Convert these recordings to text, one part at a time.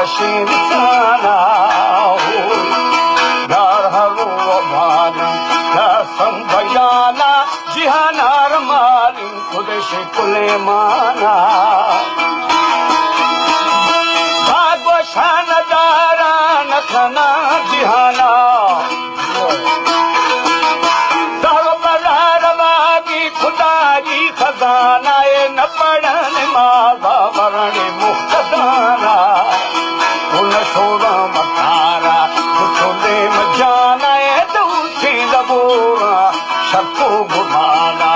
بشين سانا دار هرو بانا قسم بيانا جهانا رمالي قدش كل مانا باغو شان دارا نخنا جهانا دارو بلار واگی خدا جی خزانہ न पढ़ण मां वरण मुख़्तदाना हुन छोड़ा मकारा छोड़े मजाना दूसरी ज़बूरा शको गुमाना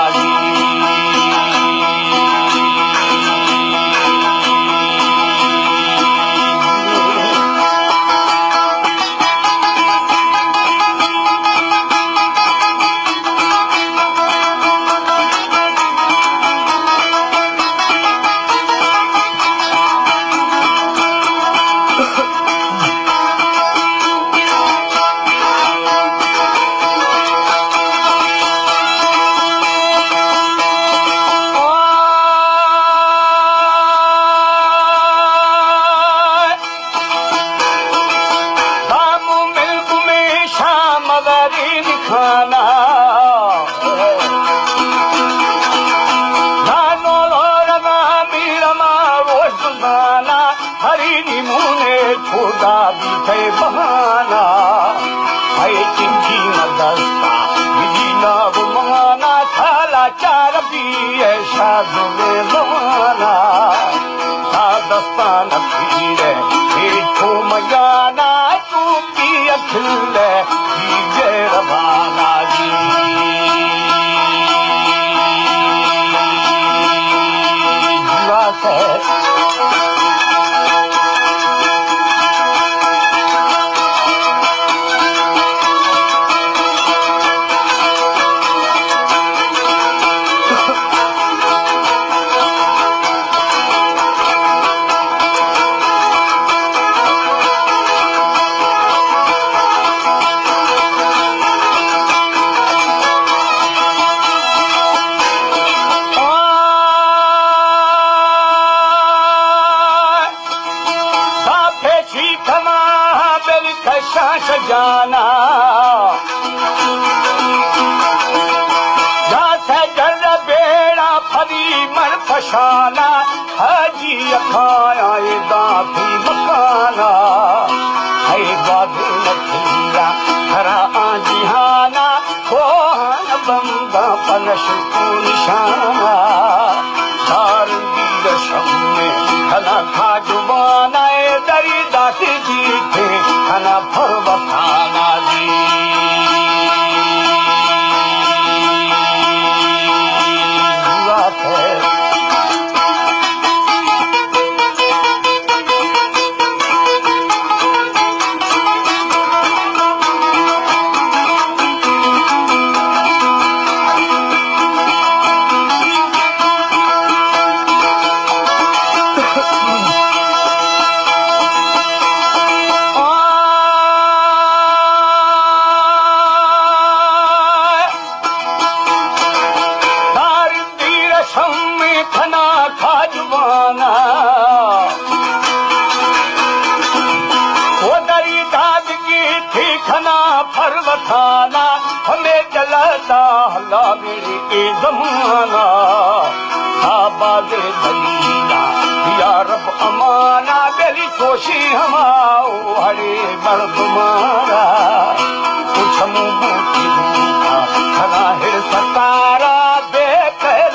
खाना नानो लोरमा मीरमा रोज़ाना हरी निमूने छोड़ा भी थे बहाना है चिंची मदस्ता विजीना बुमाना थाला चार भी ऐसा दुले लवाना दस्तान पीरे देखो मजाना चूकी अखिले रवाना जी जाना जाते जल बेड़ा फरी मन फशाना हाजी अखाया दाफी मकाना है बादल नखीरा हरा आजिहाना कोहन बंदा पनश को निशाना सार दीद शम्मे हना खाजुबाना दरी दाती जी थे हना फरवताना जी खना खाजवाना वो दरी दाद की थी खना फरवताना हमें जलाता हला मेरी जमाना आबाद दलीला या रब अमाना बेली सोशी हमाओ हरे बड़ तुम्हारा कुछ मुबूती दूता खना हिर सतारा बीजम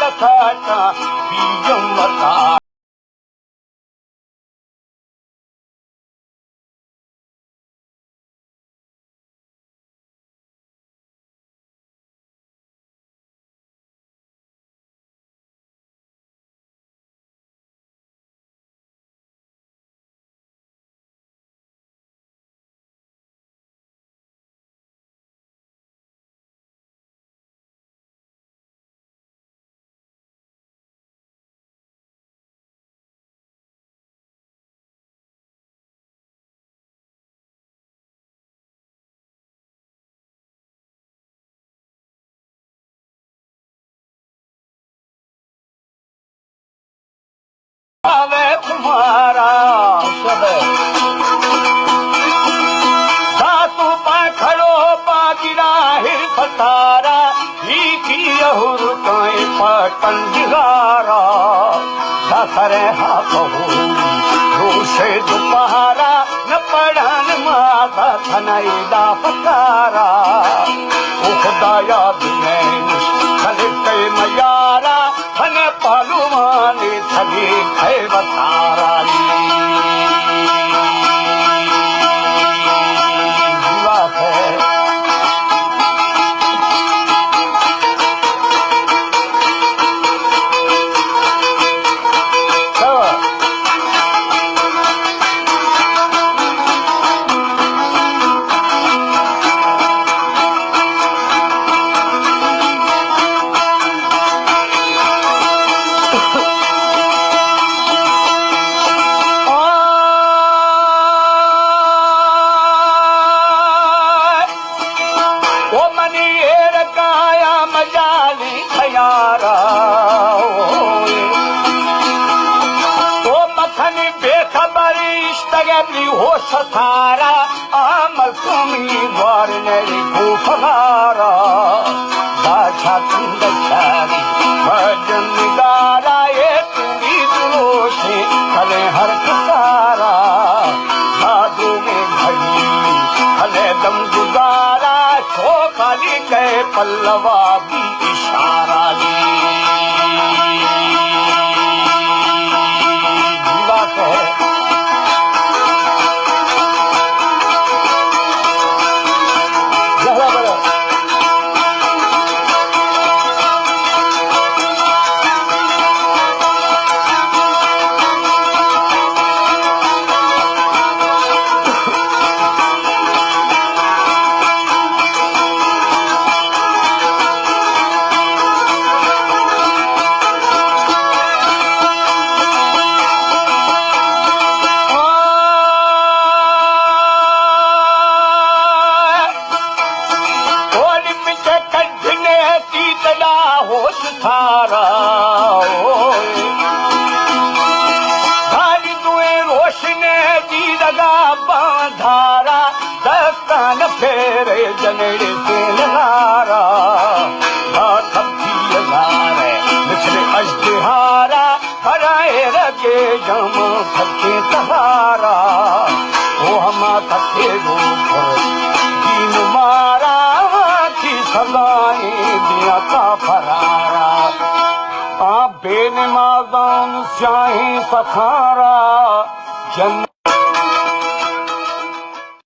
तुम्हारा सब पतारा ही की यहुर काए पटन दिगारा दासरे हा कहू रोशे दुपहरा न पढ़न माता थनई दा पतारा ओ खुदाया दुनिया खले के मयारा थन पालुमाने थगे खे बतारा होश थारा आमल कमी द्वार नरी फुफारा बाछा तुंद छारी भजन गारा ये तुंगी दुलोशे खले हर कसारा साधु में घड़ी खले दम गुजारा शो खाली के पल्लवा भी इशारा दी फेरे जनड़े से लहारा थपी लारे मिसरे अजहारा हराए रगे जम थके तहारा वो हमा थके रूप दीन मारा की सगाई दिया का फरारा बेनमाज़ान स्याही सखारा जन